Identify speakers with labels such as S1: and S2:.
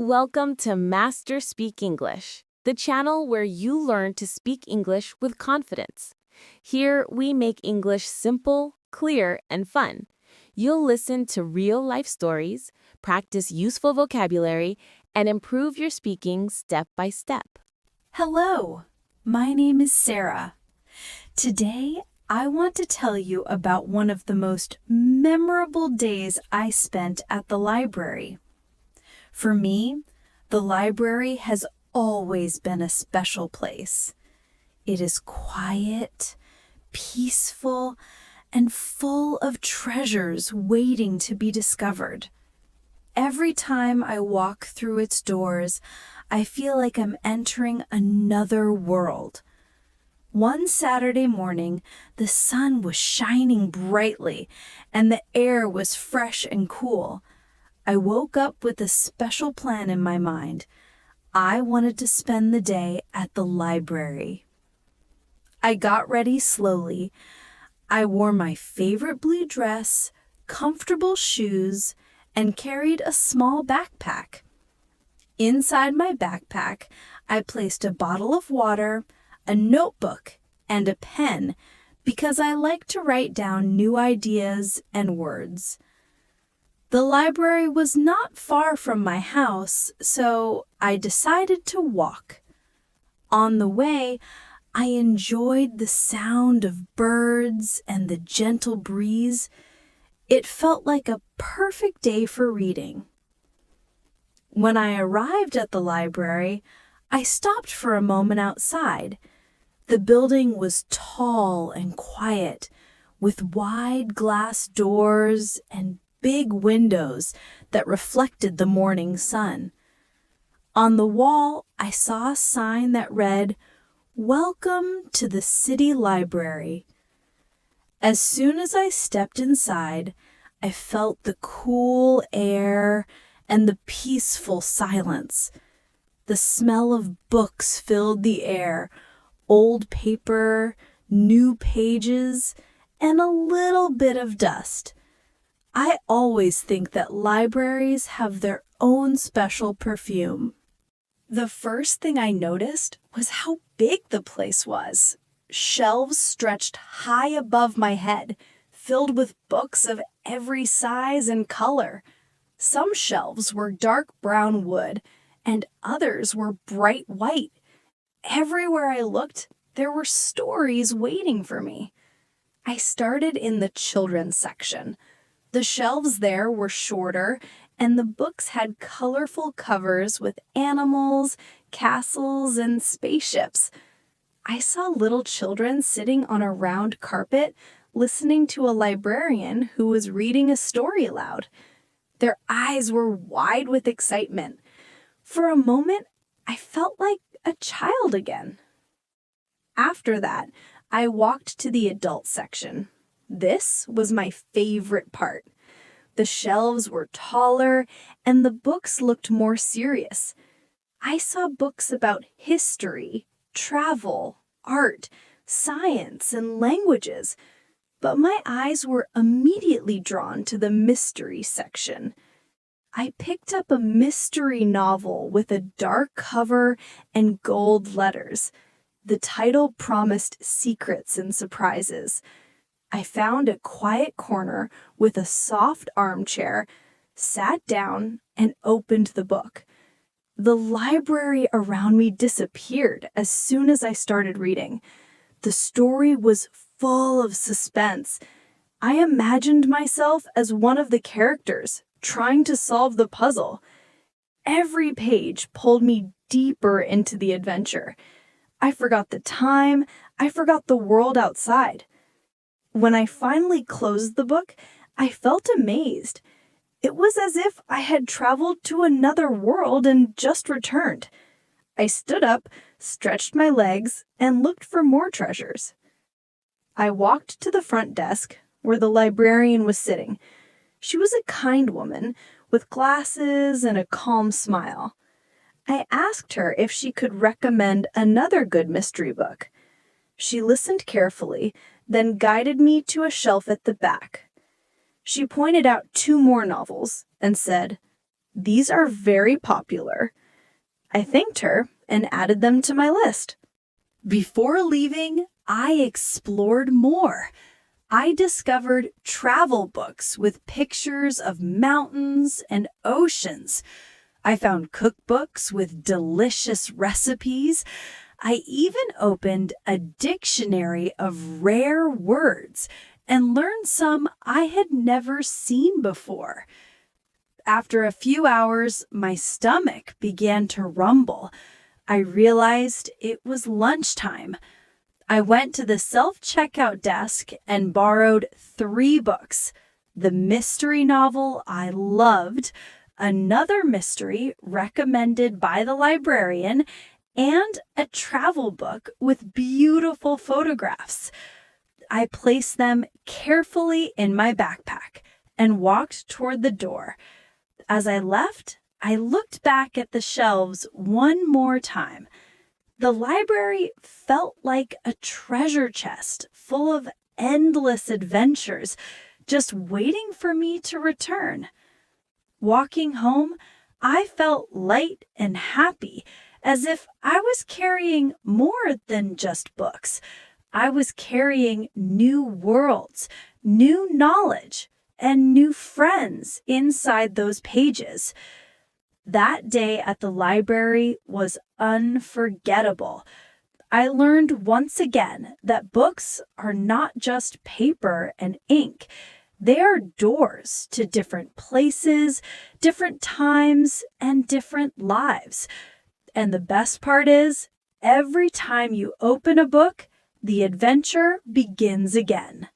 S1: Welcome to Master Speak English, the channel where you learn to speak English with confidence. Here, we make English simple, clear, and fun. You'll listen to real-life stories, practice useful vocabulary, and improve your speaking step by step.
S2: Hello, my name is Sarah. Today, I want to tell you about one of the most memorable days I spent at the library. For me, the library has always been a special place. It is quiet, peaceful, and full of treasures waiting to be discovered. Every time I walk through its doors, I feel like I'm entering another world. One Saturday morning, the sun was shining brightly, and the air was fresh and cool. I woke up with a special plan in my mind. I wanted to spend the day at the library. I got ready slowly. I wore my favorite blue dress, comfortable shoes, and carried a small backpack. Inside my backpack, I placed a bottle of water, a notebook, and a pen because I like to write down new ideas and words. The library was not far from my house, so I decided to walk. On the way, I enjoyed the sound of birds and the gentle breeze. It felt like a perfect day for reading. When I arrived at the library, I stopped for a moment outside. The building was tall and quiet, with wide glass doors and big windows that reflected the morning sun. On the wall, I saw a sign that read, "Welcome to the City Library." As soon as I stepped inside, I felt the cool air and the peaceful silence. The smell of books filled the air, old paper, new pages, and a little bit of dust. I always think that libraries have their own special perfume. The first thing I noticed was how big the place was. Shelves stretched high above my head, filled with books of every size and color. Some shelves were dark brown wood, and others were bright white. Everywhere I looked, there were stories waiting for me. I started in the children's section. The shelves there were shorter, and the books had colorful covers with animals, castles, and spaceships. I saw little children sitting on a round carpet, listening to a librarian who was reading a story aloud. Their eyes were wide with excitement. For a moment, I felt like a child again. After that, I walked to the adult section. This was my favorite part. The shelves were taller, and the books looked more serious. I saw books about history, travel, art, science, and languages, but my eyes were immediately drawn to the mystery section. I picked up a mystery novel with a dark cover and gold letters. The title promised secrets and surprises. I found a quiet corner with a soft armchair, sat down, and opened the book. The library around me disappeared as soon as I started reading. The story was full of suspense. I imagined myself as one of the characters, trying to solve the puzzle. Every page pulled me deeper into the adventure. I forgot the time. I forgot the world outside. When I finally closed the book, I felt amazed. It was as if I had traveled to another world and just returned. I stood up, stretched my legs, and looked for more treasures. I walked to the front desk, where the librarian was sitting. She was a kind woman, with glasses and a calm smile. I asked her if she could recommend another good mystery book. She listened carefully, then guided me to a shelf at the back. She pointed out 2 more novels and said, These are very popular." I thanked her and added them to my list. Before leaving, I explored more. I discovered travel books with pictures of mountains and oceans. I found cookbooks with delicious recipes. I even opened a dictionary of rare words and learned some I had never seen before. After a few hours, my stomach began to rumble. I realized it was lunchtime. I went to the self-checkout desk and borrowed 3 books: the mystery novel I loved, another mystery recommended by the librarian, and a travel book with beautiful photographs. I placed them carefully in my backpack and walked toward the door. As I left, I looked back at the shelves one more time. The library felt like a treasure chest full of endless adventures, just waiting for me to return. Walking home, I felt light and happy, as if I was carrying more than just books. I was carrying new worlds, new knowledge, and new friends inside those pages. That day at the library was unforgettable. I learned once again that books are not just paper and ink. They are doors to different places, different times, and different lives. And the best part is, every time you open a book, the adventure begins again.